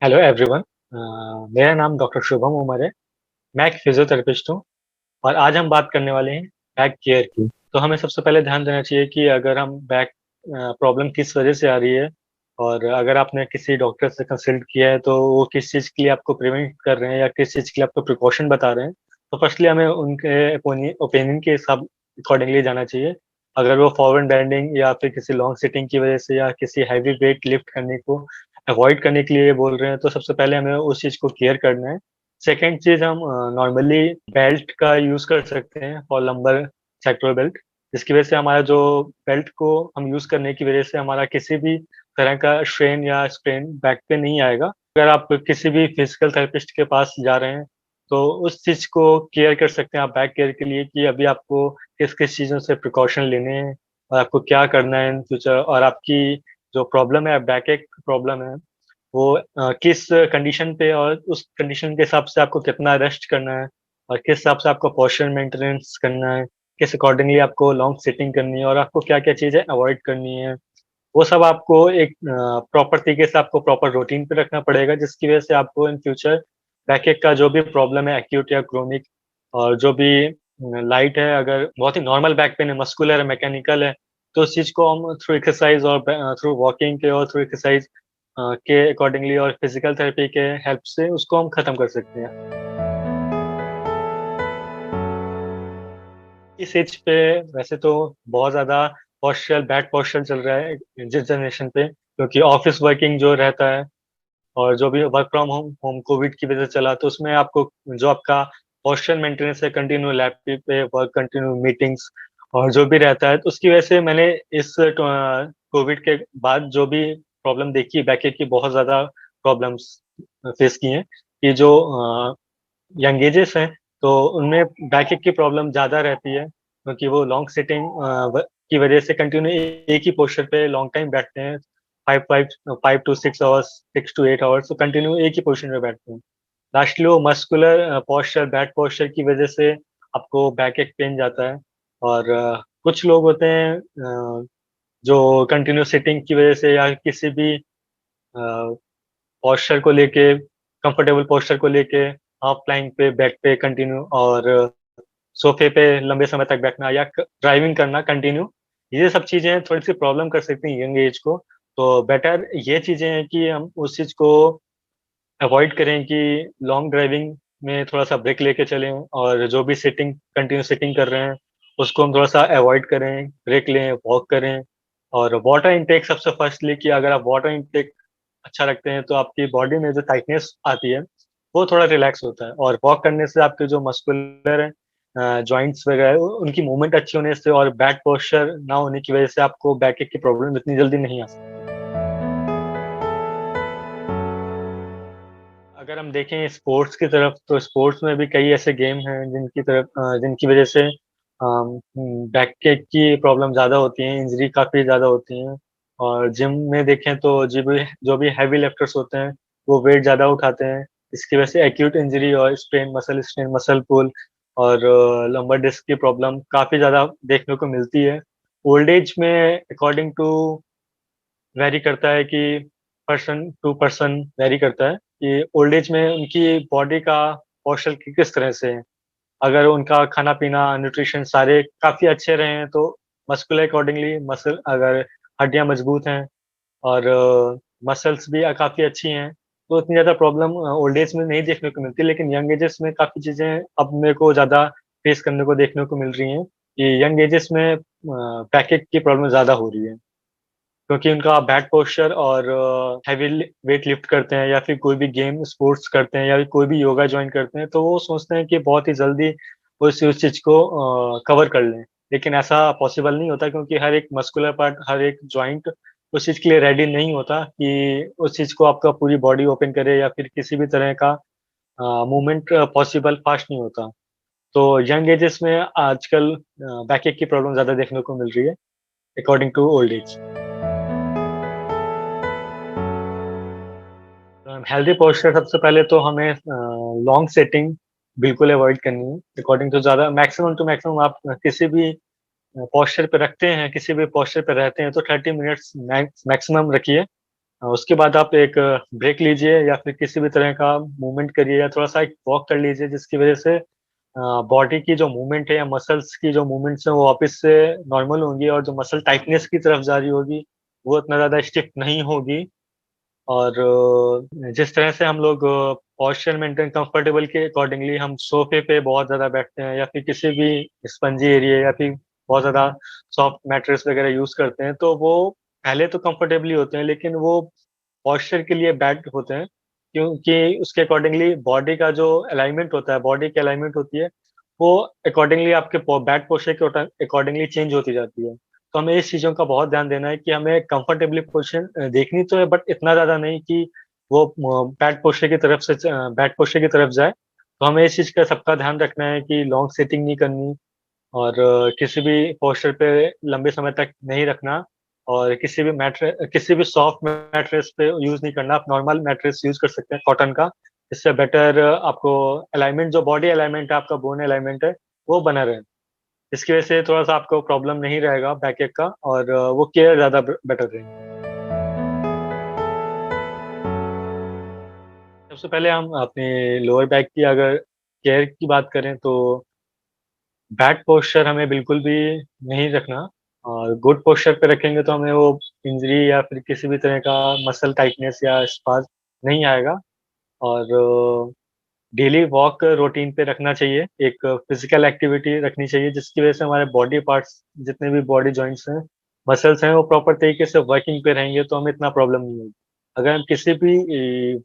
Hello everyone. मेरा नाम doctor Shubham Umar है। मैं एक फिजियोथेरेपिस्ट हूँ और आज हम बात करने वाले हैं बैक केयर की। तो हमें सबसे पहले ध्यान देना चाहिए कि अगर हम बैक प्रॉब्लम किस वजह से आ रही है और अगर आपने किसी डॉक्टर से कंसल्ट किया है तो वो किस चीज़ के लिए आपको प्रिवेंट कर रहे हैं या किस चीज़ के लिए आपको प्रिकॉशन बता रहे हैं। तो फर्स्टली हमें उनके ओपिनियन के हिसाब अकॉर्डिंगली जाना चाहिए। अगर वो फॉरवर्ड बेंडिंग या फिर किसी लॉन्ग सिटिंग की वजह से या किसी हैवी वेट लिफ्ट करने को अवॉइड करने के लिए बोल रहे हैं तो सबसे पहले हमें उस चीज़ को केयर करना है। सेकंड चीज़ हम नॉर्मली बेल्ट का यूज़ कर सकते हैं फॉर लंबर सेक्टोरल बेल्ट, जिसकी वजह से हमारा जो बेल्ट को हम यूज़ करने की वजह से हमारा किसी भी तरह का स्ट्रेन या स्ट्रेन बैक पे नहीं आएगा। अगर आप किसी भी फिजिकल थेरेपिस्ट के पास जा रहे हैं, तो उस चीज़ को केयर कर सकते हैं आप बैक केयर के लिए कि अभी आपको किस-किस चीज़ों से प्रिकॉशन लेने हैं और आपको क्या करना है इन फ्यूचर और आपकी जो प्रॉब्लम है, बैक एक प्रॉब्लम है, वो किस कंडीशन पे और उस कंडीशन के हिसाब से आपको कितना रेस्ट करना है और किस हिसाब से आपको पोस्चर मेंटेनेंस करना है, किस अकॉर्डिंगली आपको लॉन्ग सिटिंग करनी है और आपको क्या-क्या चीज़ें अवॉइड करनी है। वो सब आपको एक प्रॉपर तरीके से आपको प्रॉपर रूटीन पे रखना पड़ेगा, जिसकी वजह से आपको इन फ्यूचर बैकएक का जो भी प्रॉब्लम है एक्यूट या क्रोनिक और जो भी लाइट है, अगर बहुत ही नॉर्मल बैक पेन है, मस्कुलर है, मैकेनिकल है, तो उस चीज़ को हम थ्रू एक्सरसाइज़ और थ्रू वॉकिंग के और थ्रू एक्सरसाइज़ के अकॉर्डिंगली और फिजिकल थेरेपी के हेल्प से उसको हम खत्म कर सकते हैं। इस एज पे वैसे तो बहुत ज़्यादा बैड पोस्चर चल रहा है जिस जनरेशन पे, क्योंकि ऑफ़िस वर्किंग जो रहता है और जो भी work from home home Covid की वजह से चला, तो उसमें आपको जो आपका पोस्चर मेंटेनेंस है, कंटिन्यू लैपटॉप पे वर्क, कंटिन्यू मीटिंग्स और जो भी रहता है, तो उसकी वजह से मैंने इस कोविड के बाद जो भी प्रॉब्लम देखी है, बैकएक की बहुत ज़्यादा प्रॉब्लम्स फेस की हैं। ये जो यंग एजेस हैं, तो उनमें बैकएक की प्रॉब्लम ज़्यादा रहती है, क्योंकि वो लॉन्ग सिटिंग की वजह से कंटिन्यू एक ही पोस्चर पे लॉन्ग टाइम बैठते हैं। 5 टू 6 अवर्स, 6 टू 8 अवर्स, तो कंटिन्यू एक ही पोज़ीशन में बैठते हैं। लास्टली वो मस्कुलर पोस्चर, बैड पोस्चर की वज़ह से आपको बैक एक पेन जाता है और कुछ लोग होते हैं जो कंटिन्यू सिटिंग की वज़ह से या किसी भी पोस्चर को लेके, कंफर्टेबल पोस्चर को लेके हाफ प्लैंक पे, बेड पे कंटिन्यू और सोफ़े पे लंबे समय तक बैठना या क ड्राइविंग करना कंटिन्यू, ये सब चीज़ें थोड़ी-सी प्रॉब्लम कर सकती हैं यंग एज को। तो बेटर ये चीज़ें हैं कि हम उस चीज़ को अवॉइड करें कि लॉन्ग ड्राइविंग में थोड़ा-सा ब्रेक लेके चलें और जो भी कंटिन्यू सिटिंग कर रहे हैं, उसको हम थोड़ा-सा अवॉइड करें, ब्रेक लें, वॉक करें और वाटर इनटेक सबसे फर्स्टली कि अगर आप वाटर इनटेक अच्छा रखते हैं, तो आपकी बॉडी में जो टाइटनेस आती है, वो थोड़ा रिलैक्स होता है और वॉक करने से आपके जो मस्कुलर है जॉइंट्स वगैरह उनकी मूवमेंट अच्छी होने से और बैड पोस्चर ना होने की वजह से आपको बैकएक की प्रॉब्लम इतनी जल्दी नहीं आ सकती। अगर हम देखें स्पोर्ट्स की तरफ, तो स्पोर्ट्स में भी कई ऐसे गेम हैं जिनकी वजह से बैकएक की प्रॉब्लम ज़्यादा होती है, इंजरी काफ़ी ज़्यादा होती हैं और जिम में देखें तो जो भी हैवी लिफ्टर्स होते हैं, वो वेट ज़्यादा उठाते हैं। इसकी वजह से एक्यूट इंजरी और स्ट्रेन, मसल पुल और लंबर डिस्क की प्रॉब्लम काफ़ी ज़्यादा देखने को मिलती है। ओल्ड एज में अकॉर्डिंग टू वैरी करता है कि पर्सन टू पर्सन वैरी करता है कि ओल्ड एज में उनकी बॉडी का पोस्चर किस तरह से है। अगर उनका खाना-पीना, न्यूट्रिशन सारे काफ़ी अच्छे रहे हैं, तो मस्कुलर अकॉर्डिंगली मसल अगर हड्डियाँ मजबूत हैं और मसल्स भी काफ़ी अच्छी हैं, तो इतनी ज़्यादा प्रॉब्लम ओल्ड एज में नहीं देखने को मिलती, लेकिन यंग एजेस में काफ़ी चीज़ें अब मेरे को ज़्यादा फेस करने को देखने को मिल रही हैं, कि यंग एजेस में बैकएक की प्रॉब्लम ज़्यादा हो रही है। क्योंकि उनका बैक पोस्चर और हेवी वेट लिफ्ट करते हैं या फिर कोई भी गेम स्पोर्ट्स करते हैं या कोई भी योगा जॉइन करते हैं, तो वो सोचते हैं कि बहुत ही जल्दी उस चीज़ को कवर कर लें। लेकिन ऐसा पॉसिबल नहीं होता, क्योंकि हर एक मस्कुलर पार्ट, हर एक जॉइंट उस चीज़ के लिए रेडी नहीं होता कि उस चीज़ को आपका पूरी बॉडी ओपन करे या फिर किसी भी तरह का मूवमेंट पॉसिबल फास्ट नहीं होता। तो यंग एजेस में आजकल बैकएक की प्रॉब्लम ज़्यादा देखने को मिल रही है according to old age. Healthy posture सबसे पहले तो हमें लॉन्ग सेटिंग बिल्कुल अवॉइड करनी है। अकॉर्डिंग टू मैक्सिमम आप किसी भी पोस्चर पे रखते हैं, किसी भी पोस्चर पे रहते हैं, तो 30 मिनट्स मैक्सिमम रखिए उसके बाद आप एक ब्रेक लीजिए या फिर किसी भी तरह का मूवमेंट करिए या थोड़ा-सा एक वॉक कर लीजिए जिसकी वज़ह से बॉडी की जो मूवमेंट है या मसल्स की जो मूवमेंट्स हैं वो वापस से नॉर्मल होंगी और जो मसल टाइटनेस की तरफ जा रही होगी, वो इतना ज़्यादा स्टिफ नहीं होगी। और जिस तरह से हम लोग पोस्चर मेंटेन कंफर्टेबल के अकॉर्डिंगली हम सोफ़े पे बहुत ज़्यादा बैठते हैं या फिर किसी भी स्पंजी एरिया या फिर बहुत ज़्यादा सॉफ्ट मैट्रेस वग़ैरह यूज़ करते हैं, तो वो पहले तो कंफर्टेबल ही होते हैं, लेकिन वो पोस्चर के लिए बैड होते हैं, क्योंकि उसके अकॉर्डिंगली बॉडी का जो अलाइनमेंट होता है, बॉडी की अलाइनमेंट होती है, वो अकॉर्डिंगली आपके बैक पोस्चर के अकॉर्डिंगली चेंज होती जाती है। तो हमें इस चीज़ों का बहुत ध्यान देना है कि हमें कंफर्टेबली पोज़ीशन देखनी तो है, बट इतना ज़्यादा नहीं कि वो बैक पोस्चर की तरफ जाए। तो हमें इस चीज़ का सबका ध्यान रखना है कि लॉन्ग सिटिंग नहीं करनी और किसी भी पोस्चर पे लंबे समय तक नहीं रखना और किसी भी सॉफ्ट मैट्रेस पे यूज़ नहीं करना। आप नॉर्मल मैट्रेस यूज़ कर सकते हैं कॉटन का। इससे बेटर आपको अलाइनमेंट जो बॉडी अलाइनमेंट है, आपका बोन अलाइनमेंट है, वो बना रहे। इसकी वजह से थोड़ा-सा आपको प्रॉब्लम नहीं रहेगा बैकएक का और वो केयर ज़्यादा बेटर रहेंगी। सबसे पहले हम अपने लोअर बैक की अगर केयर की बात करें तो बैड पोस्चर हमें बिल्कुल भी नहीं रखना और गुड पोस्चर पे रखेंगे तो हमें वो इंजरी या फिर किसी भी तरह का मसल टाइटनेस या स्पाज़ नहीं आएगा और डेली वॉक रूटीन पे रखना चाहिए, एक फिज़िकल एक्टिविटी रखनी चाहिए जिसकी वज़ह से हमारे बॉडी पार्ट्स जितने भी बॉडी जॉइंट्स हैं, मसल्स हैं, वो प्रॉपर तरीके से वर्किंग पे रहेंगे तो हमें इतना प्रॉब्लम नहीं होगी। अगर हम किसी भी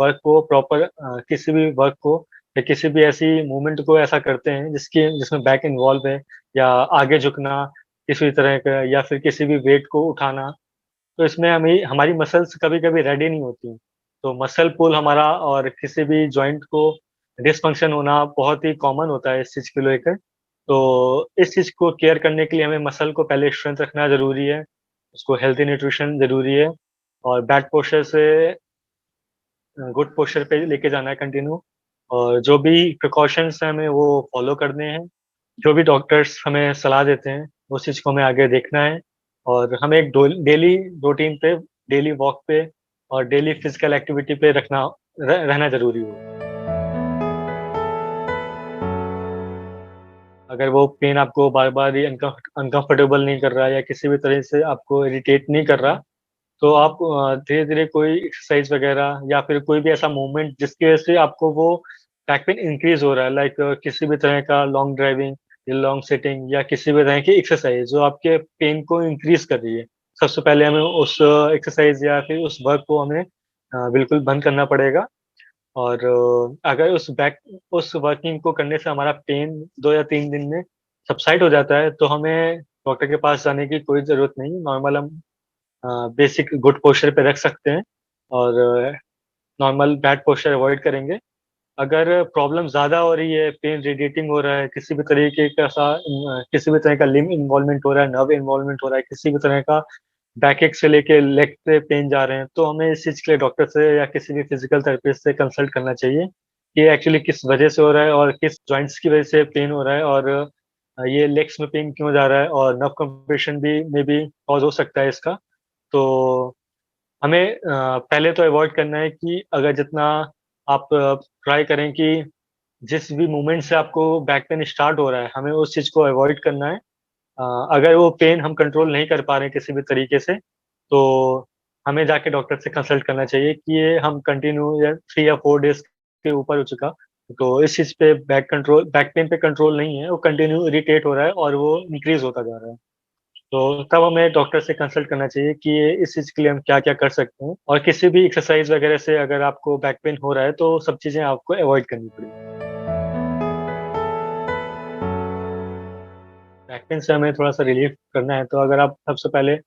वर्क को या किसी भी ऐसी मूवमेंट को ऐसा करते हैं जिसमें बैक इन्वॉल्व है या आगे झुकना, किसी भी तरह का या फिर किसी भी वेट को उठाना, तो इसमें हमें हमारी मसल्स कभी-कभी रेडी नहीं होती। तो मसल पुल हमारा और किसी भी जॉइंट को डिसफंक्शन होना बहुत ही कॉमन होता है इस चीज़ को लेकर। तो इस चीज़ को केयर करने के लिए हमें मसल को पहले स्ट्रेंथ रखना ज़रूरी है, उसको हेल्थी न्यूट्रिशन ज़रूरी है और बैक पोस्चर से गुड पोस्चर पे लेके जाना है कंटिन्यू और जो भी प्रिकॉशंस हैं हमें वो फॉलो करने हैं। जो भी डॉक्टर्स हमें सलाह देते हैं, उस चीज़ को हमें आगे देखना है और हमें एक डेली रूटीन पे, डेली वॉक पे और डेली फिज़िकल एक्टिविटी पे रहना ज़रूरी है। अगर वो पेन आपको बार-बार ही अनकम्फर्टेबल नहीं कर रहा है या किसी भी तरह से आपको इरिटेट नहीं कर रहा, तो आप धीरे-धीरे कोई एक्सरसाइज़ वगैरह या फिर कोई भी ऐसा मूवमेंट जिसकी वज़ह से आपको वो बैक पेन इंक्रीज़ हो रहा है लाइक किसी भी तरह का लॉन्ग ड्राइविंग या लॉन्ग सिटिंग या किसी भी तरह की एक्सरसाइज़ जो आपके पेन को इंक्रीज़ कर रही है। सबसे पहले हमें उस एक्सरसाइज़ या फिर उस वर्क को हमें बिल्कुल बंद करना पड़ेगा और अगर उस वर्किंग को करने से हमारा पेन 2 या 3 दिन में सबसाइड हो जाता है, तो हमें डॉक्टर के पास जाने की कोई ज़रूरत नहीं। नॉर्मल हम बेसिक गुड पोस्चर पे रख सकते हैं और नॉर्मल बैड पोस्चर अवॉइड करेंगे। अगर प्रॉब्लम ज़्यादा हो रही है, पेन रेडिएटिंग हो रहा है, किसी भी तरह का लिम्ब इन्वॉल्वमेंट हो रहा है, नर्व इन्वॉल्वमेंट हो रहा है, किसी भी तरह का बैकएक से लेके लेग पे पेन जा रहे हैं, तो हमें इस चीज़ के लिए डॉक्टर से या किसी भी फिज़िकल थेरेपिस्ट से कंसल्ट करना चाहिए, कि एक्चुअली किस वजह से हो रहा है और किस जॉइंट्स की वजह से पेन हो रहा है और ये लेग्स में पेन क्यों जा रहा है और नर्व कंप्रेशन भी मे बी कॉज़ हो सकता है इसका। तो हमें पहले तो अवॉइड करना है कि अगर जितना आप ट्राई करें कि जिस भी मोमेंट से आपको बैक पेन स्टार्ट हो रहा है, हमें उस चीज़ को अवॉइड करना है। अगर वो पेन हम कंट्रोल नहीं कर पा रहे हैं किसी भी तरीके से, तो हमें जाके डॉक्टर से कंसल्ट करना चाहिए कि ये हम कंटिन्यू या 3 या 4 डेज़ के ऊपर हो चुका। तो इस चीज़ पे बैक पेन पे कंट्रोल नहीं है, वो कंटिन्यू इरिटेट हो रहा है और वो इंक्रीज़ होता जा रहा है। तो तब हमें डॉक्टर से कंसल्ट करना चाहिए कि ये इस चीज़ के लिए हम क्या-क्या कर सकते हैं और किसी भी एक्सरसाइज़ वगैरह से अगर आपको बैक पेन हो रहा है, तो सब चीज़ें आपको अवॉइड करनी पड़ेगी। बैक पेन से हमें थोड़ा-सा रिलीफ़ करना है, तो अगर आप सबसे पहले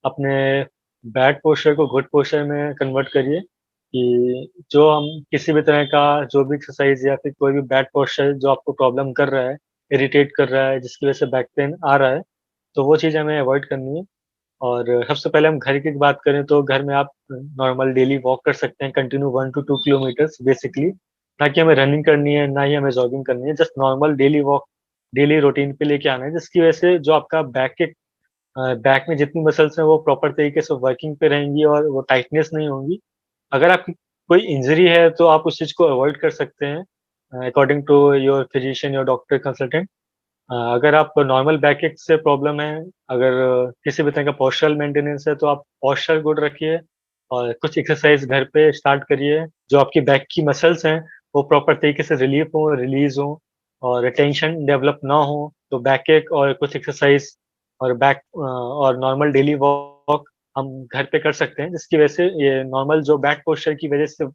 अपने बैड पोस्चर को गुड पोस्चर में कन्वर्ट करिए कि किसी भी तरह का जो भी एक्सरसाइज़ या फिर कोई भी बैड पोस्चर जो आपको प्रॉब्लम कर रहा है, इरिटेट कर रहा है, जिसकी वज़ह से बैक पेन आ रहा है, तो वो चीज़ हमें अवॉइड करनी है। और सबसे पहले हम घर की बात करें तो घर में आप नॉर्मल डेली वॉक कर सकते हैं कंटिन्यू 1 टू 2 किलोमीटर्स बेसिकली। ना कि हमें रनिंग करनी है, ना ही हमें जॉगिंग करनी है, just normal daily walk, daily routine पे लेके आना है जिसकी वज़ह से जो आपका बैक बैक में जितनी मसल्स हैं वो प्रॉपर तरीके से वर्किंग पे रहेंगी और वो टाइटनेस नहीं होंगी। अगर आपकी कोई इंजरी है तो आप उस चीज़ को अवॉइड कर सकते हैं according to your physician, your doctor consultant. अगर आप नॉर्मल बैकएक से प्रॉब्लम है, अगर किसी भी तरह का पोस्चरल मेंटेनेंस है तो आप पोस्चर गुड रखिए और कुछ एक्सरसाइज घर पे स्टार्ट करिए, जो आपकी बैक की मसल्स हैं वो प्रॉपर तरीके से रिलीफ हो, रिलीज़ हो और टेंशन डेवलप ना हो। तो बैकएक और कुछ एक्सरसाइज और और नॉर्मल डेली वॉक हम घर पे कर सकते हैं, जिसकी वजह से ये नॉर्मल जो बैक पोस्चर की वजह से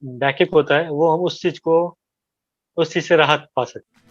बैकएक होता है, वो हम उस चीज़ से राहत पा सकते हैं।